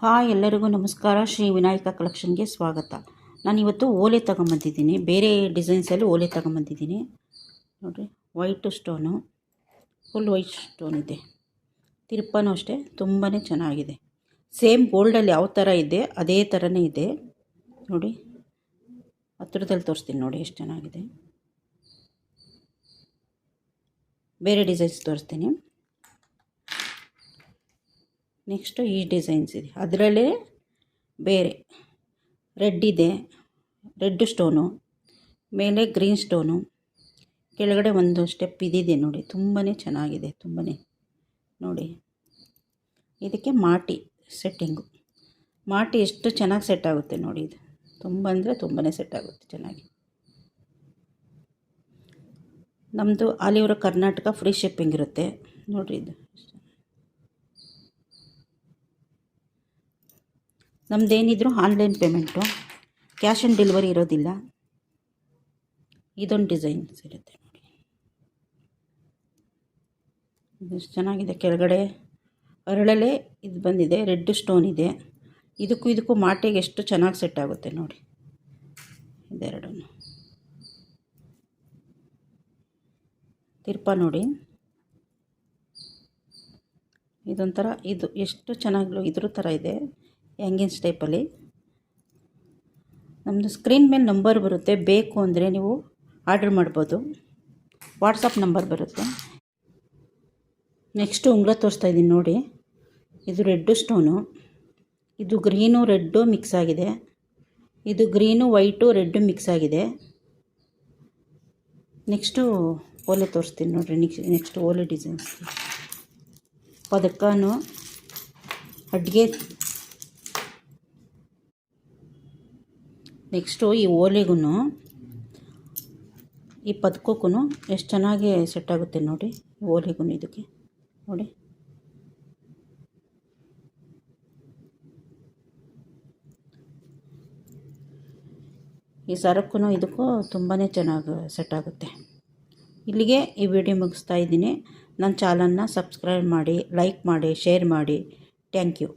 Hi ಎಲ್ಲರಿಗೂ ನಮಸ್ಕಾರ. ಶ್ರೀ ವಿನಾಯಕ ಕಲೆಕ್ಷನ್ಗೆ ಸ್ವಾಗತ. ನಾನಿವತ್ತು ಓಲೆ ತಗೊಂಬಂದಿದ್ದೀನಿ, ಬೇರೆ ಡಿಸೈನ್ಸಲ್ಲಿ ಓಲೆ ತಗೊಂಬಂದಿದ್ದೀನಿ. ನೋಡಿರಿ, white stone, full white stone ಇದೆ. ತಿರುಪನೂ ಅಷ್ಟೇ ತುಂಬಾ ಚೆನ್ನಾಗಿದೆ. ಸೇಮ್ ಗೋಲ್ಡಲ್ಲಿ ಯಾವ ಥರ ಇದೆ ಅದೇ ಥರನೇ ಇದೆ. ನೋಡಿ, ಹತ್ತಿರದಲ್ಲಿ ತೋರಿಸ್ತೀನಿ ನೋಡಿ ಎಷ್ಟು ಚೆನ್ನಾಗಿದೆ. ಬೇರೆ ಡಿಸೈನ್ಸ್ ತೋರಿಸ್ತೀನಿ. ನೆಕ್ಸ್ಟು ಈ ಡಿಸೈನ್ಸ್ ಇದೆ, ಅದರಲ್ಲೇ ಬೇರೆ ರೆಡ್ ಇದೆ, ರೆಡ್ ಸ್ಟೋನು, ಮೇಲೆ ಗ್ರೀನ್ ಸ್ಟೋನು, ಕೆಳಗಡೆ ಒಂದು ಸ್ಟೆಪ್ ಇದಿದೆ ನೋಡಿ. ತುಂಬಾ ಚೆನ್ನಾಗಿದೆ, ತುಂಬಾ ನೋಡಿ. ಇದಕ್ಕೆ ಮಾಟಿ ಸೆಟ್ಟಿಂಗು, ಮಾಟಿ ಎಷ್ಟು ಚೆನ್ನಾಗಿ ಸೆಟ್ ಆಗುತ್ತೆ ನೋಡಿ. ಇದು ತುಂಬ ಅಂದರೆ ತುಂಬಾ ಸೆಟ್ ಆಗುತ್ತೆ ಚೆನ್ನಾಗಿ. ನಮ್ಮದು all over Karnataka free shipping ಇರುತ್ತೆ ನೋಡಿರಿ. ಇದು ನಮ್ಮದೇನಿದ್ರು online payment, cash on delivery ಇರೋದಿಲ್ಲ. ಇದೊಂದು ಡಿಸೈನ್ಸ್ ಇರುತ್ತೆ ನೋಡಿ, ಇದು ಚೆನ್ನಾಗಿದೆ. ಕೆಳಗಡೆ ಅರಳಲೆ ಇದು ಬಂದಿದೆ, ರೆಡ್ ಸ್ಟೋನ್ ಇದೆ. ಇದಕ್ಕೂ ಮಾಟೆಗೆ ಎಷ್ಟು ಚೆನ್ನಾಗಿ ಸೆಟ್ ಆಗುತ್ತೆ ನೋಡಿ ಇದೆರಡೂ. ತಿರ್ಪ ನೋಡಿ, ಇದೊಂಥರ ಇದು ಎಷ್ಟು ಚೆನ್ನಾಗಿ ಇದ್ರ ಥರ ಇದೆ, ಹ್ಯಾಂಗಿನ್ಸ್ ಟೈಪಲ್ಲಿ. ನಮ್ಮದು ಸ್ಕ್ರೀನ್ ಮೇಲೆ ನಂಬರ್ ಬರುತ್ತೆ, ಬೇಕು ಅಂದರೆ ನೀವು ಆರ್ಡ್ರ್ ಮಾಡ್ಬೋದು. ವಾಟ್ಸಪ್ ನಂಬರ್ ಬರುತ್ತೆ. ನೆಕ್ಸ್ಟು ಉಂಗುರ ತೋರಿಸ್ತಾ ಇದ್ದೀನಿ ನೋಡಿ. ಇದು ರೆಡ್ ಸ್ಟೋನು, ಇದು ಗ್ರೀನು ರೆಡ್ಡು ಮಿಕ್ಸ್ ಆಗಿದೆ. ಇದು ಗ್ರೀನು ವೈಟು ರೆಡ್ಡು ಮಿಕ್ಸ್ ಆಗಿದೆ. ನೆಕ್ಸ್ಟು ಓಲೆ ತೋರಿಸ್ತೀನಿ ನೋಡಿರಿ. ನೆಕ್ಸ್ಟ್ ಓಲೆ ಡಿಸೈನ್ಸ್, ಪದಕನೂ ಅಡ್ಗೆ. ನೆಕ್ಸ್ಟು ಈ ಓಲೆಗೂ ಈ ಪದಕಕ್ಕೂ ಎಷ್ಟು ಚೆನ್ನಾಗಿ ಸೆಟ್ ಆಗುತ್ತೆ ನೋಡಿ. ಓಲೆಗೂ ಇದಕ್ಕೆ ನೋಡಿ. ಈ ಸರಕ್ಕೂ ಇದಕ್ಕೂ ತುಂಬಾ ಚೆನ್ನಾಗಿ ಸೆಟ್ ಆಗುತ್ತೆ. ಇಲ್ಲಿಗೆ ಈ ವಿಡಿಯೋ ಮುಗಿಸ್ತಾ ಇದ್ದೀನಿ. ನನ್ನ ಚಾನಲ್ನ ಸಬ್ಸ್ಕ್ರೈಬ್ ಮಾಡಿ, ಲೈಕ್ ಮಾಡಿ, ಶೇರ್ ಮಾಡಿ. Thank you.